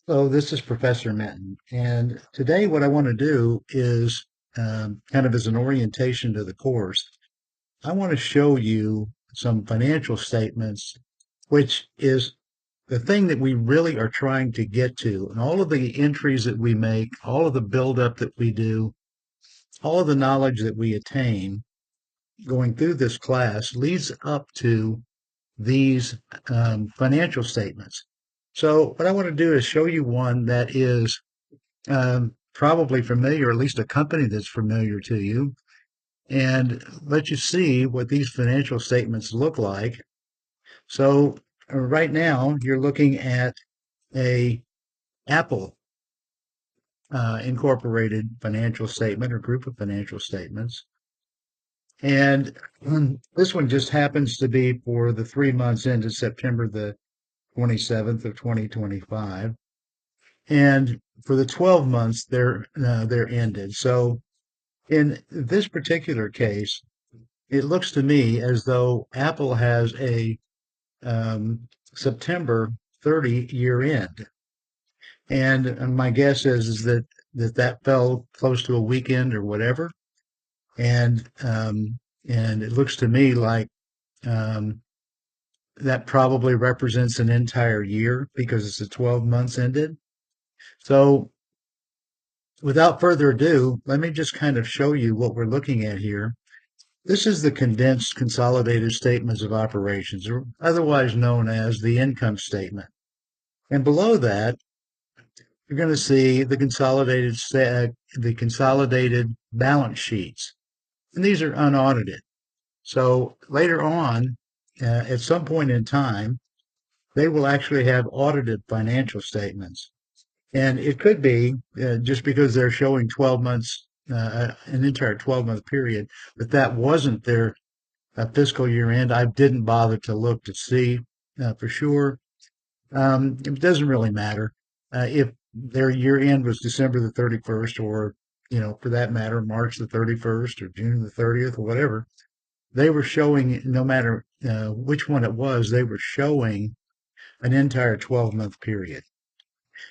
Hello, this is Professor Minton, and today what I want to do is kind of as an orientation to the course, I want to show you some financial statements, which is the thing that we really are trying to get to. And all of the entries that we make, all of the buildup that we do, all of the knowledge that we attain going through this class leads up to these financial statements. So what I want to do is show you one that is probably familiar, or at least a company that's familiar to you, and let you see what these financial statements look like. So right now you're looking at a Apple Incorporated financial statement or group of financial statements. And this one just happens to be for the 3 months ended September the 27th of 2025. And for the 12 months, they're ended. So in this particular case, it looks to me as though Apple has a September 30 year end. And my guess is that fell close to a weekend or whatever. And it looks to me like um, that probably represents an entire year because it's a 12 months ended. So without further ado, let me just kind of show you what we're looking at here. This is the condensed consolidated statements of operations, or otherwise known as the income statement. And below that, you're going to see the consolidated balance sheets, and these are unaudited. So later on, at some point in time, they will actually have audited financial statements. And it could be just because they're showing 12 months, an entire 12-month period, but that wasn't their fiscal year end. I didn't bother to look to see for sure. It doesn't really matter if their year end was December the 31st, or for that matter, March the 31st or June the 30th or whatever. They were showing, no matter which one it was, they were showing an entire 12-month period.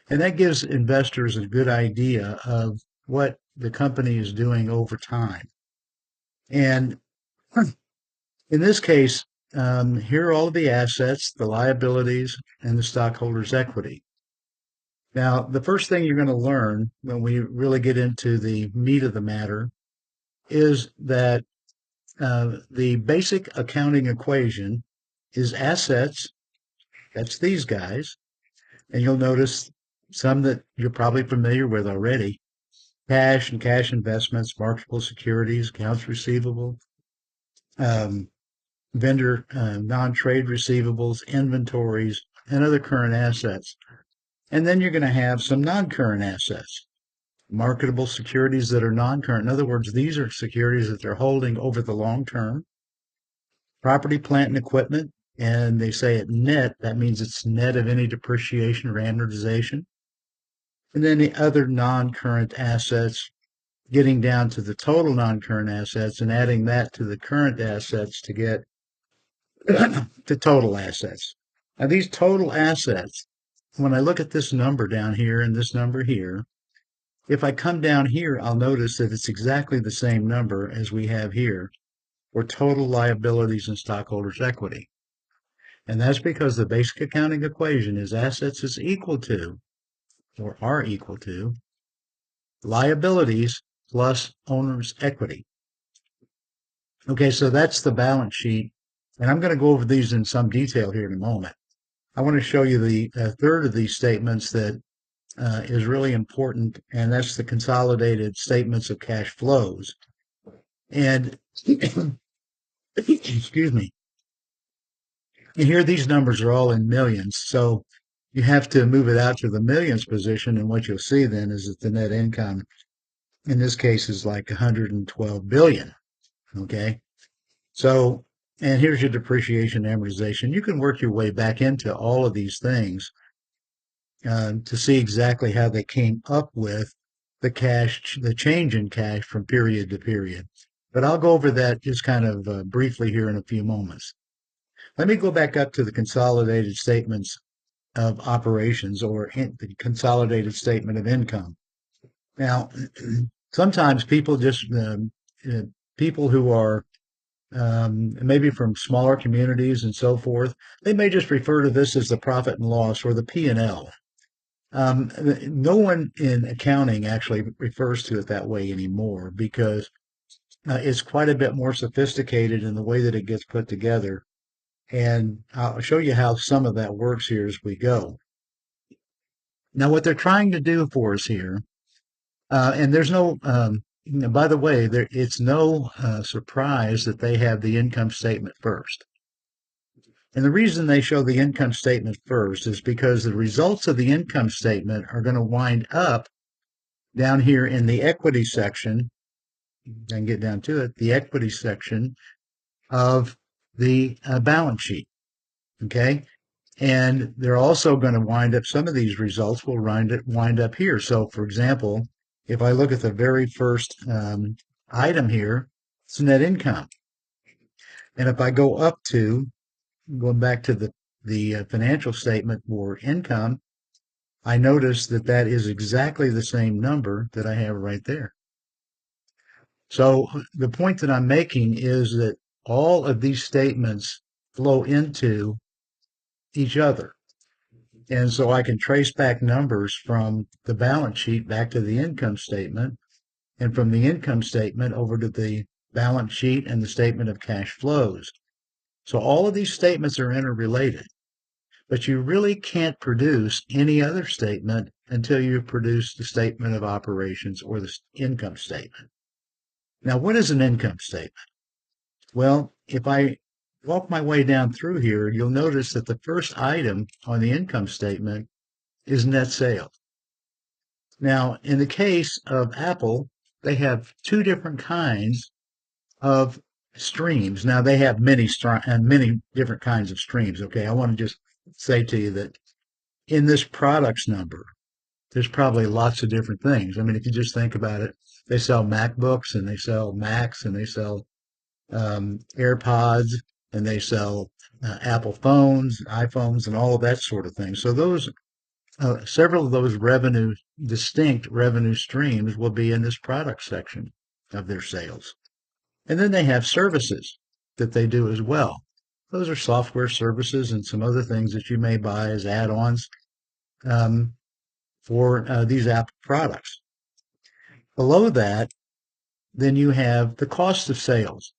And that gives investors a good idea of what the company is doing over time. And in this case, here are all of the assets, the liabilities, and the stockholders' equity. Now, the first thing you're going to learn when we really get into the meat of the matter is that the basic accounting equation is assets, that's these guys, and you'll notice some that you're probably familiar with already: cash and cash investments, marketable securities, accounts receivable, um, vendor non-trade receivables, inventories, and other current assets. And then you're going to have some non-current assets, marketable securities that are non-current. In other words, these are securities that they're holding over the long term. Property, plant, and equipment, and they say it net. That means it's net of any depreciation or amortization. And then the other non-current assets, getting down to the total non-current assets and adding that to the current assets to get to total assets. Now, these total assets, when I look at this number down here and this number here, if I come down here, I'll notice that it's exactly the same number as we have here for total liabilities and stockholders' equity. And that's because the basic accounting equation is assets is equal to, or are equal to, liabilities plus owner's equity. Okay, so that's the balance sheet. And I'm going to go over these in some detail here in a moment. I want to show you the third of these statements that is really important, and that's the consolidated statements of cash flows. And excuse me, and here these numbers are all in millions, so you have to move it out to the millions position, and what you'll see then is that the net income in this case is like 112 billion. Okay, so, and here's your depreciation and amortization. You can work your way back into all of these things to see exactly how they came up with the change in cash from period to period. But I'll go over that just kind of briefly here in a few moments. Let me go back up to the consolidated statements of operations or the consolidated statement of income. Now, sometimes people just uh, people who are maybe from smaller communities and so forth, they may just refer to this as the profit and loss or the P&L. No one in accounting actually refers to it that way anymore because it's quite a bit more sophisticated in the way that it gets put together. And I'll show you how some of that works here as we go. Now, what they're trying to do for us here, and there's no, by the way, it's no surprise that they have the income statement first. And the reason they show the income statement first is because the results of the income statement are going to wind up down here in the equity section. I can get down to it, the equity section of the balance sheet. Okay. And they're also going to wind up, some of these results will wind up here. So, for example, if I look at the very first item here, it's net income. And if I go up to, going back to the financial statement for income, I notice that that is exactly the same number that I have right there. So the point that I'm making is that all of these statements flow into each other. And so I can trace back numbers from the balance sheet back to the income statement, and from the income statement over to the balance sheet and the statement of cash flows. So all of these statements are interrelated, but you really can't produce any other statement until you produce the statement of operations or the income statement. Now, what is an income statement? Well, if I walk my way down through here, you'll notice that the first item on the income statement is net sales. Now, in the case of Apple, they have two different kinds of streams. Now, they have many different kinds of streams. Okay, I want to just say to you that in this products number, there's probably lots of different things. I mean, if you just think about it, they sell MacBooks and they sell Macs and they sell AirPods and they sell Apple phones, iPhones, and all of that sort of thing. So those several of those distinct revenue streams will be in this product section of their sales. And then they have services that they do as well. Those are software services and some other things that you may buy as add-ons for these Apple products. Below that, then you have the cost of sales.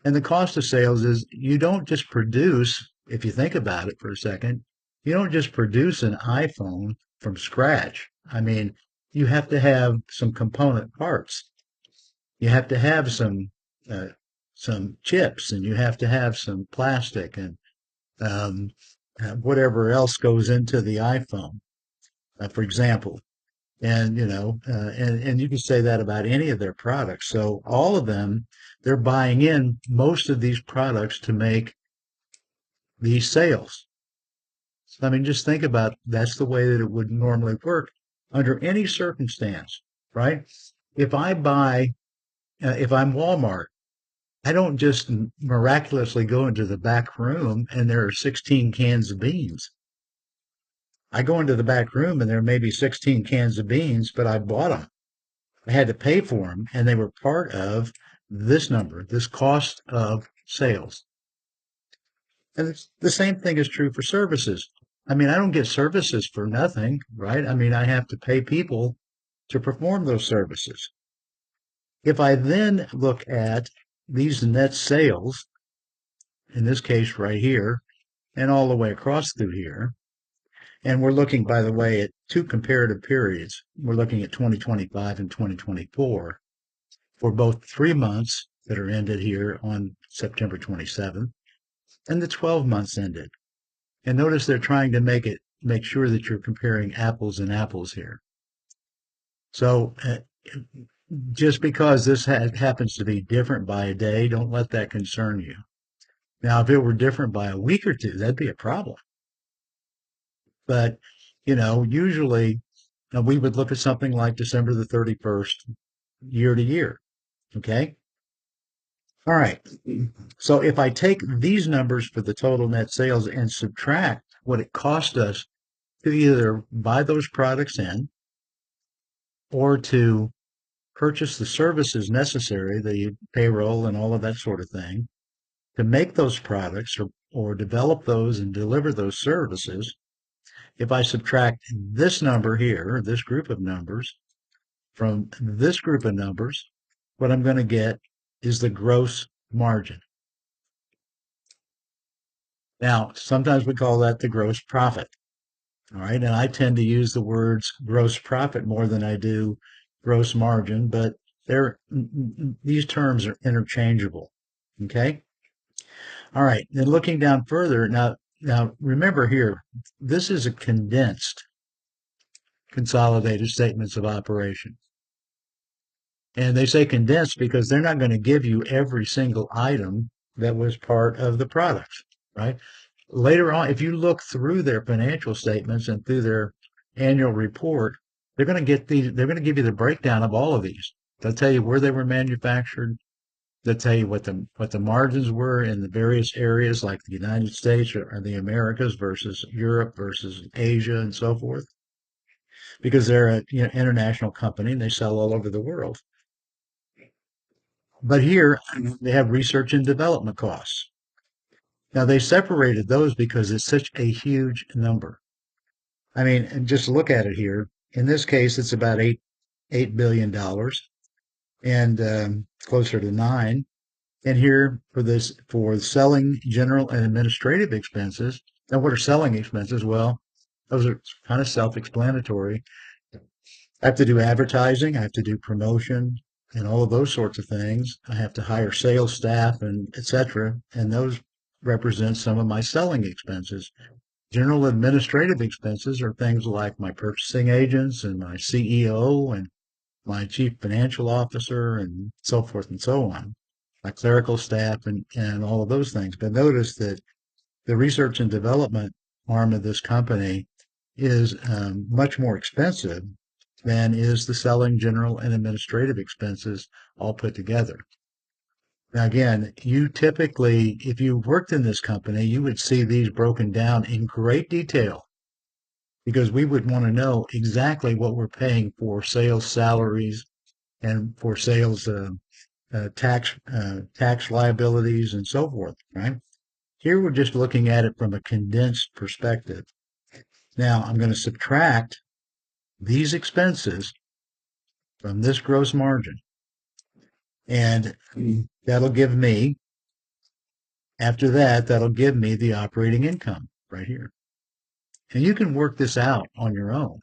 And the cost of sales is you don't just produce, if you think about it for a second, you don't just produce an iPhone from scratch. I mean, you have to have some component parts. You have to have some chips, and you have to have some plastic and um, whatever else goes into the iPhone, for example. And and you can say that about any of their products. So all of them, they're buying in most of these products to make these sales. So, I mean, just think about that's the way that it would normally work under any circumstance, right? If I buy, if I'm Walmart, I don't just miraculously go into the back room and there are 16 cans of beans. I go into the back room and there may be 16 cans of beans, but I bought them. I had to pay for them, and they were part of this number, this cost of sales. And the same thing is true for services. I mean, I don't get services for nothing, right? I mean, I have to pay people to perform those services. If I then look at these net sales, in this case right here, and all the way across through here, and we're looking, by the way, at two comparative periods. We're looking at 2025 and 2024 for both 3 months that are ended here on September 27th and the 12 months ended. And notice they're trying to make sure that you're comparing apples and apples here. So just because this happens to be different by a day, don't let that concern you. Now, if it were different by a week or two, that'd be a problem. But, usually we would look at something like December the 31st, year to year. Okay. All right. So if I take these numbers for the total net sales and subtract what it cost us to either buy those products in or to purchase the services necessary, the payroll and all of that sort of thing, to make those products or develop those and deliver those services. If I subtract this number here, this group of numbers, from this group of numbers, what I'm going to get is the gross margin. Now, sometimes we call that the gross profit. All right. And I tend to use the words gross profit more than I do gross margin, but these terms are interchangeable. Okay. All right. Then looking down further, now remember here, this is a condensed consolidated statements of operation. And they say condensed because they're not going to give you every single item that was part of the products, right? Later on, if you look through their financial statements and through their annual report, they're going to give you the breakdown of all of these. They'll tell you where they were manufactured. They'll tell you what the margins were in the various areas like the United States or the Americas versus Europe versus Asia and so forth. Because they're a international company and they sell all over the world. But here they have research and development costs. Now they separated those because it's such a huge number. I mean, and just look at it here. In this case, it's about $8 billion and closer to 9. And here for selling, general, and administrative expenses. Now, what are selling expenses? Well, those are kind of self-explanatory. I have to do advertising, I have to do promotion, and all of those sorts of things. I have to hire sales staff and etc. And those represent some of my selling expenses. General administrative expenses are things like my purchasing agents and my CEO and my chief financial officer and so forth and so on, my clerical staff and all of those things. But notice that the research and development arm of this company is much more expensive than is the selling, general, and administrative expenses all put together. Now, again, you typically, if you worked in this company, you would see these broken down in great detail because we would want to know exactly what we're paying for sales salaries and for sales tax liabilities and so forth, right? Here we're just looking at it from a condensed perspective. Now, I'm going to subtract these expenses from this gross margin. And that'll give me, after that, that'll give me the operating income right here. And you can work this out on your own.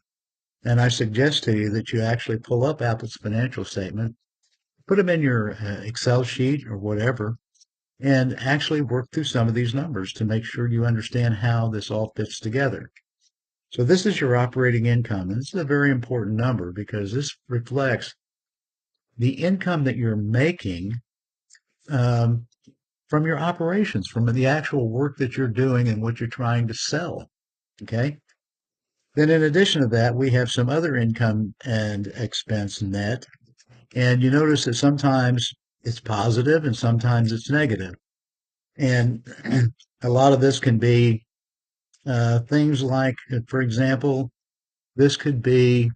And I suggest to you that you actually pull up Apple's financial statement, put them in your Excel sheet or whatever, and actually work through some of these numbers to make sure you understand how this all fits together. So this is your operating income. And this is a very important number because this reflects the income that you're making from your operations, from the actual work that you're doing and what you're trying to sell. Okay. Then in addition to that, we have some other income and expense net. And you notice that sometimes it's positive and sometimes it's negative. And a lot of this can be things like, for example, this could be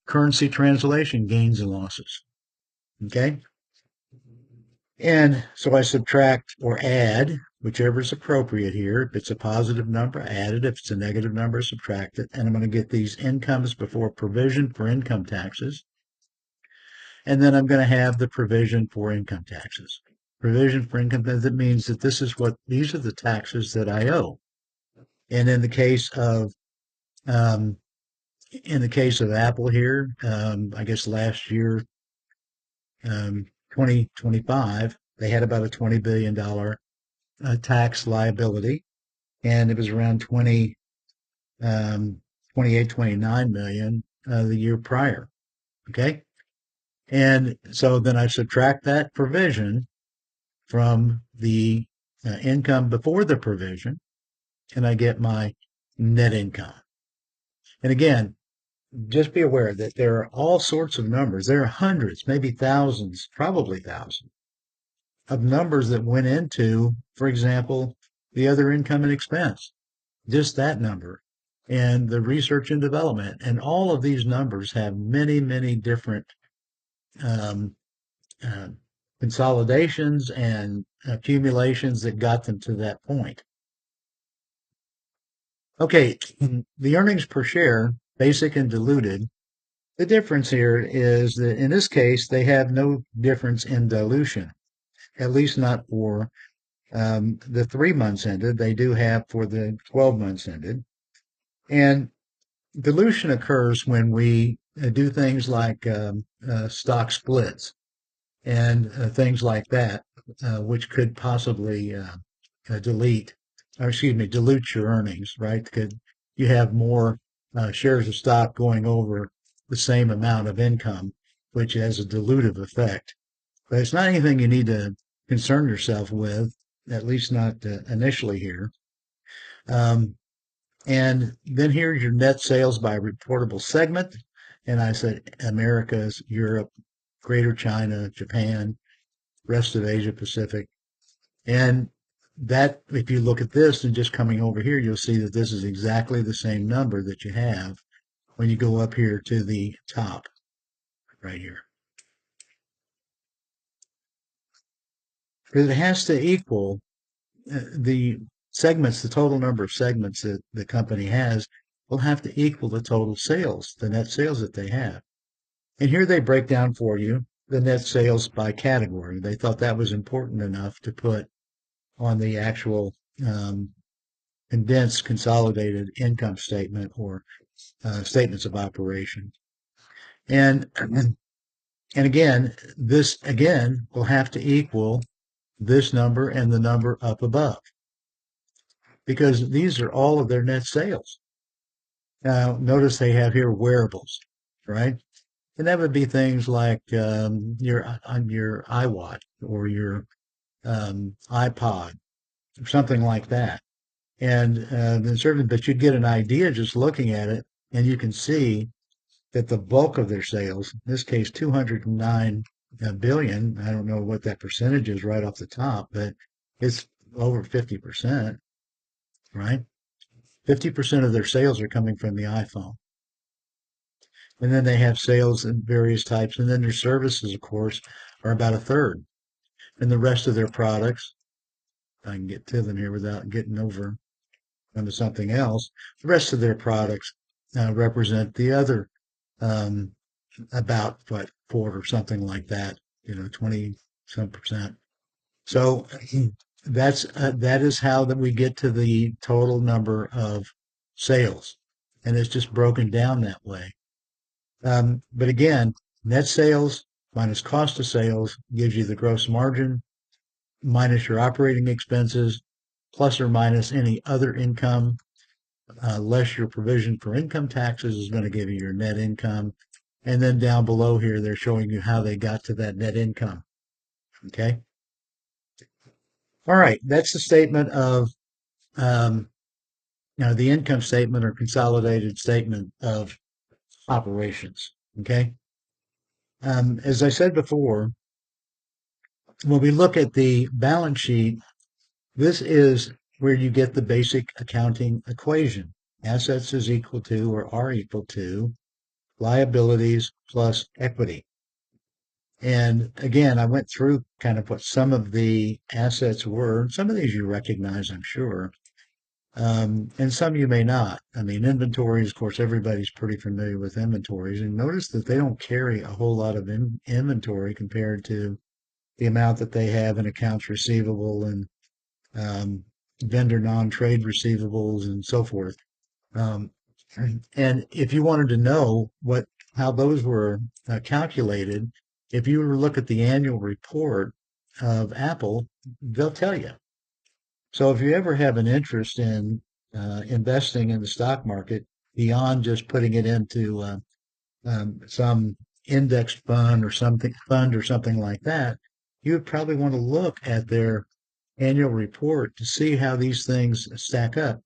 currency translation gains and losses. Okay. And so I subtract or add, whichever is appropriate here. If it's a positive number, add it. If it's a negative number, subtract it. And I'm going to get these incomes before provision for income taxes. And then I'm going to have the provision for income taxes. Provision for income taxes, that means that these are the taxes that I owe. And in the case of Apple here, I guess last year, 2025, they had about a $20 billion tax liability, and it was around 28, 29 million the year prior. Okay. And so then I subtract that provision from the income before the provision, and I get my net income. And again, just be aware that there are all sorts of numbers. There are hundreds, maybe thousands, probably thousands of numbers that went into, for example, the other income and expense. just that number, and the research and development. And all of these numbers have many, many different um, uh, consolidations and accumulations that got them to that point. Okay, the earnings per share, basic and diluted. The difference here is that in this case, they have no difference in dilution, at least not for the 3 months ended. They do have for the 12 months ended. And dilution occurs when we do things like stock splits and things like that, which could possibly dilute your earnings, right? Could you have more shares of stock going over the same amount of income, which has a dilutive effect. But it's not anything you need to concern yourself with, at least not initially here. Um, and then here's your net sales by reportable segment. And I said Americas, Europe, Greater China, Japan, rest of Asia Pacific. And that, if you look at this and just coming over here, you'll see that this is exactly the same number that you have when you go up here to the top right here. Because it has to equal the segments, the total number of segments that the company has will have to equal the total sales, the net sales that they have. And here they break down for you the net sales by category. They thought that was important enough to put on the actual condensed consolidated income statement or statements of operation. And again, this again will have to equal this number and the number up above because these are all of their net sales. Now, notice they have here wearables, right? And that would be things like your iWatch or your iPod or something like that. And then certainly, but you'd get an idea just looking at it, and you can see that the bulk of their sales, in this case, 209 billion. I don't know what that percentage is right off the top, but it's over 50%, right? 50% of their sales are coming from the iPhone. And then they have sales in various types. And then their services, of course, are about a third. And the rest of their products, I can get to them here without getting over onto something else. The rest of their products represent the other um, about what four or something like that, 20 some percent. So that is how that we get to the total number of sales, and it's just broken down that way. But again, net sales minus cost of sales gives you the gross margin minus your operating expenses plus or minus any other income less your provision for income taxes is going to give you your net income. And then down below here, they're showing you how they got to that net income. Okay. All right. That's the statement of, um, the income statement or consolidated statement of operations. Okay. As I said before, when we look at the balance sheet, this is where you get the basic accounting equation. Assets is equal to or are equal to liabilities plus equity. And again, I went through kind of what some of the assets were. Some of these you recognize, I'm sure, and some you may not. I mean, inventories, of course, everybody's pretty familiar with inventories. And notice that they don't carry a whole lot of inventory compared to the amount that they have in accounts receivable and um, vendor non-trade receivables and so forth. Um, and if you wanted to know how those were calculated, if you were to look at the annual report of Apple, they'll tell you. So if you ever have an interest in investing in the stock market beyond just putting it into some index fund or something like that, you would probably want to look at their annual report to see how these things stack up.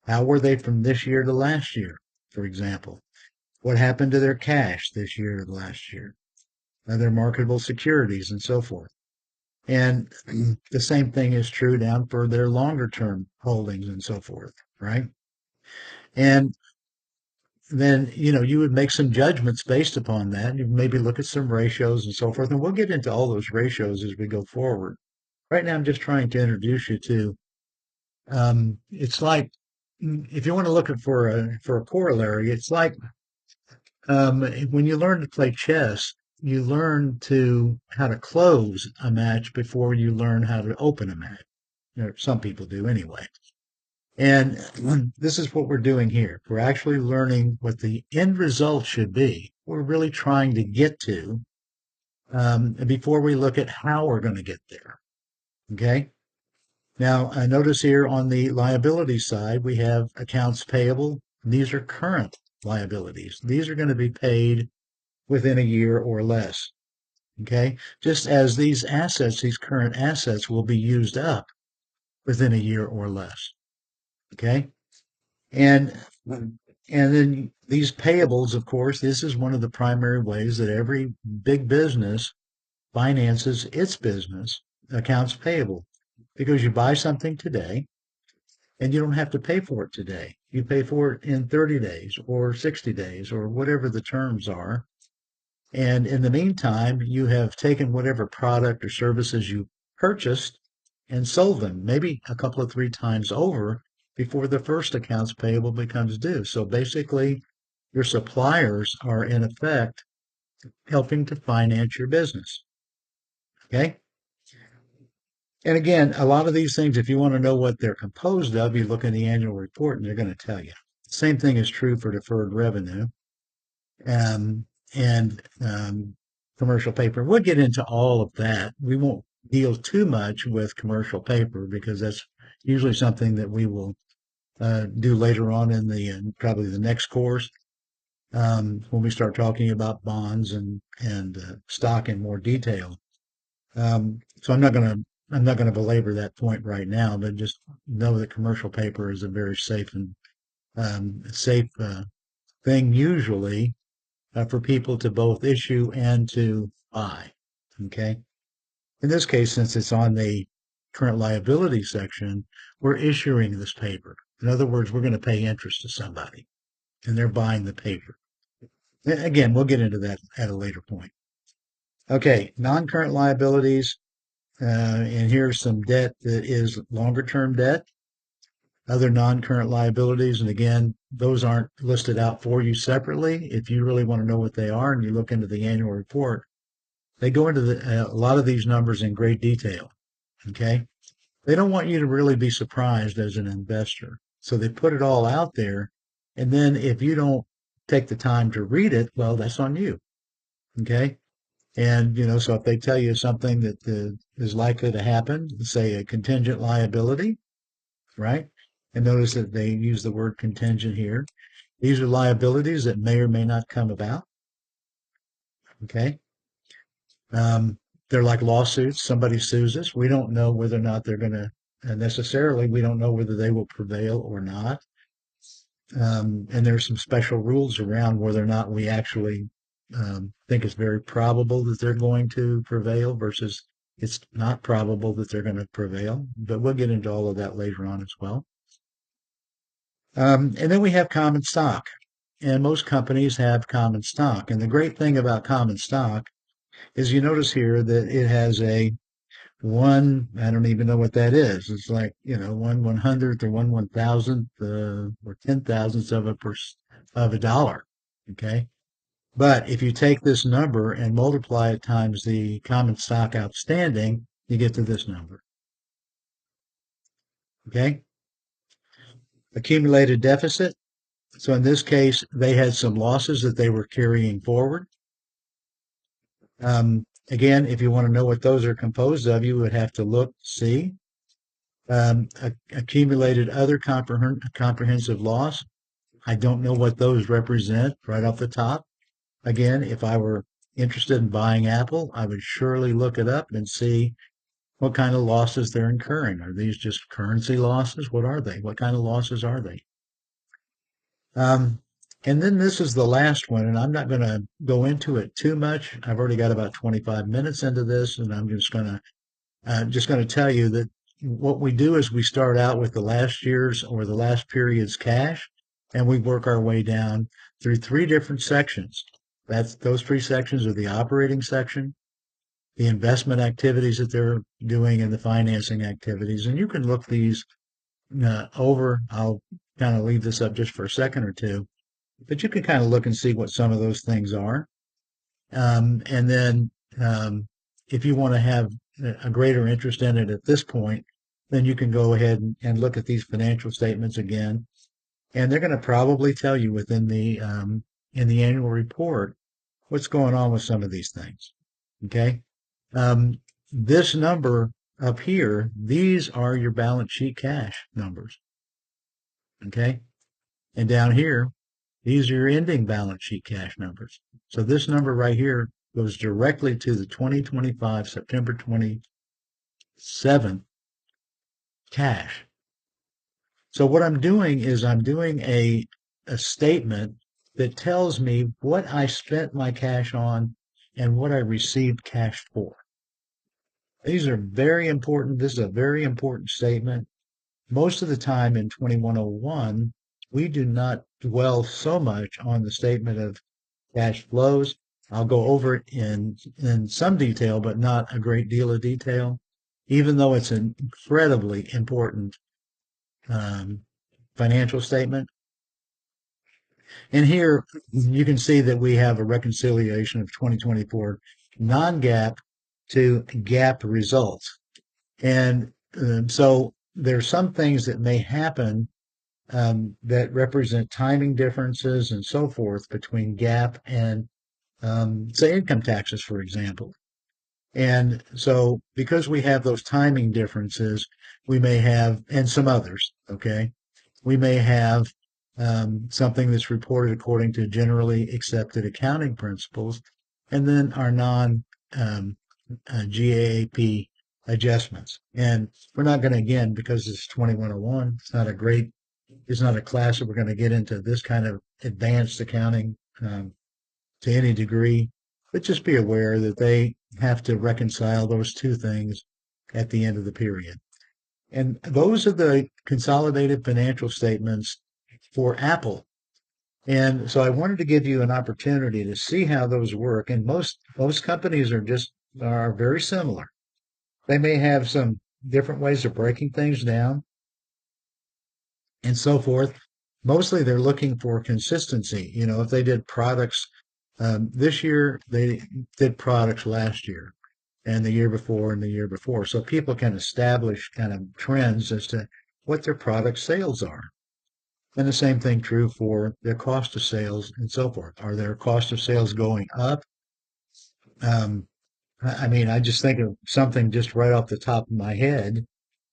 How were they from this year to last year, for example? What happened to their cash this year to last year? Their marketable securities and so forth. And the same thing is true down for their longer term holdings and so forth, right? And then, you would make some judgments based upon that. You maybe look at some ratios and so forth. And we'll get into all those ratios as we go forward. Right now, I'm just trying to introduce you to, it's like, if you want to look at for a corollary, it's like, when you learn to play chess, you learn to how to close a match before you learn how to open a match. Some people do anyway. And this is what we're doing here. We're actually learning what the end result should be. We're really trying to get to, before we look at how we're going to get there. Okay. Now, notice here on the liability side, we have accounts payable. These are current liabilities. These are going to be paid within a year or less. Okay. Just as these assets, these current assets will be used up within a year or less. Okay. And and then these payables, of course, this is one of the primary ways that every big business finances its business, accounts payable, because you buy something today and you don't have to pay for it today. You pay for it in 30 days or 60 days or whatever the terms are. And in the meantime, you have taken whatever product or services you purchased and sold them, maybe a couple of three times over before the first accounts payable becomes due. So basically, your suppliers are in effect helping to finance your business. Okay. And again, a lot of these things, if you want to know what they're composed of, you look in the annual report and they're going to tell you. Same thing is true for deferred revenue. um, and commercial paper. We'll get into all of that. We won't deal too much with commercial paper because that's usually something that we will do later on in the probably the next course, when we start talking about bonds and stock in more detail. So I'm not gonna belabor that point right now, but just know that commercial paper is a very safe and safe thing usually, for people to both issue and to buy. Okay. In this case, since it's on the current liability section, we're issuing this paper. In other words, we're going to pay interest to somebody and they're buying the paper. Again, we'll get into that at a later point. Okay. Non-current liabilities. And here's some debt that is longer term debt, other non-current liabilities. And again, those aren't listed out for you separately. If you really want to know what they are and you look into the annual report, they go into a lot of these numbers in great detail. Okay. They don't want you to really be surprised as an investor. So they put it all out there. And then if you don't take the time to read it, well, that's on you. Okay. And, so if they tell you something that is likely to happen, say a contingent liability, right? And notice that they use the word contingent here. These are liabilities that may or may not come about. Okay. They're like lawsuits. Somebody sues us. We don't know whether or not they're going to necessarily, we don't know whether they will prevail or not. And there's some special rules around whether or not we actually think it's very probable that they're going to prevail versus it's not probable that they're going to prevail. But we'll get into all of that later on as well. And then we have common stock. And most companies have common stock. And the great thing about common stock is you notice here that it has a one, I don't even know what that is. It's like, 1/100th or 1/1000th, or 10,000ths of a dollar. Okay. But if you take this number and multiply it times the common stock outstanding, you get to this number. Okay. Accumulated deficit. So in this case, they had some losses that they were carrying forward. Again, if you want to know what those are composed of, you would have to look, see. Accumulated other comprehensive loss. I don't know what those represent right off the top. Again, if I were interested in buying Apple, I would surely look it up and see what kind of losses they're incurring. Are these just currency losses? What are they? What kind of losses are they? Um, and then this is the last one, and I'm not going to go into it too much. I've already got about 25 minutes into this, and I'm just going to tell you that what we do is we start out with the last year's or the last period's cash. and we work our way down through three different sections. Those three sections are the operating section, the investment activities that they're doing, and the financing activities. And you can look these over. I'll kind of leave this up just for a second or two, but you can kind of look and see what some of those things are. And then um, if you want to have a greater interest in it at this point, then you can go ahead and look at these financial statements again. And they're going to probably tell you within the in the annual report what's going on with some of these things. Okay. Um, this number up here, these are your balance sheet cash numbers. Okay. And down here, these are your ending balance sheet cash numbers. So this number right here goes directly to the 2025 September 27th cash. So what I'm doing is I'm doing a statement that tells me what I spent my cash on and what I received cash for. These are very important. This is a very important statement. Most of the time in 2101, we do not dwell so much on the statement of cash flows. I'll go over it in some detail, but not a great deal of detail, even though it's an incredibly important um, financial statement. And here you can see that we have a reconciliation of 2024 non-GAAP to GAAP results. And so there are some things that may happen that represent timing differences and so forth between GAAP and, say, income taxes, for example. And so because we have those timing differences, we may have, and some others, okay, we may have something that's reported according to generally accepted accounting principles, and then our non GAAP adjustments. And we're not going to, again, because it's 2101, it's not a class that we're going to get into this kind of advanced accounting to any degree, but just be aware that they have to reconcile those two things at the end of the period. And those are the consolidated financial statements for Apple. And so I wanted to give you an opportunity to see how those work. And most companies are very similar. They may have some different ways of breaking things down and so forth. Mostly they're looking for consistency. You know, if they did products this year, they did products last year and the year before and the year before. So people can establish kind of trends as to what their product sales are. And the same thing true for their cost of sales and so forth. Are their cost of sales going up? Um, I mean, I just think of something just right off the top of my head.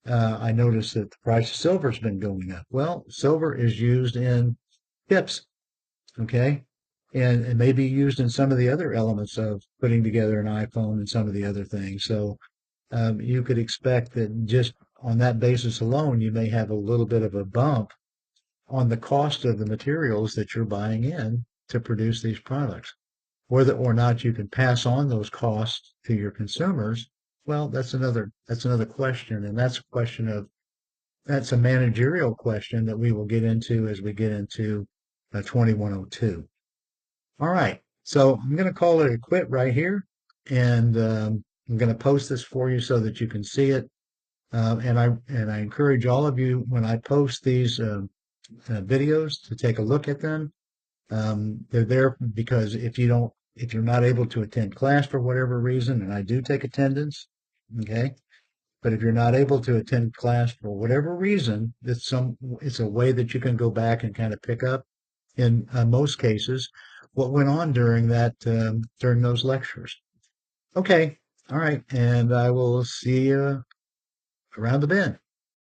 I noticed that the price of silver has been going up. Well, silver is used in chips, okay? And it may be used in some of the other elements of putting together an iPhone and some of the other things. So you could expect that just on that basis alone, you may have a little bit of a bump on the cost of the materials that you're buying in to produce these products. Whether or not you can pass on those costs to your consumers, well, that's another question, and that's a managerial question that we will get into as we get into 2102. All right, so I'm going to call it a quit right here, and I'm going to post this for you so that you can see it. And I encourage all of you when I post these videos to take a look at them. They're there because if you're not able to attend class for whatever reason, and I do take attendance, okay, but if you're not able to attend class for whatever reason, it's a way that you can go back and kind of pick up in most cases what went on during those lectures. Okay, all right, and I will see you around the bend.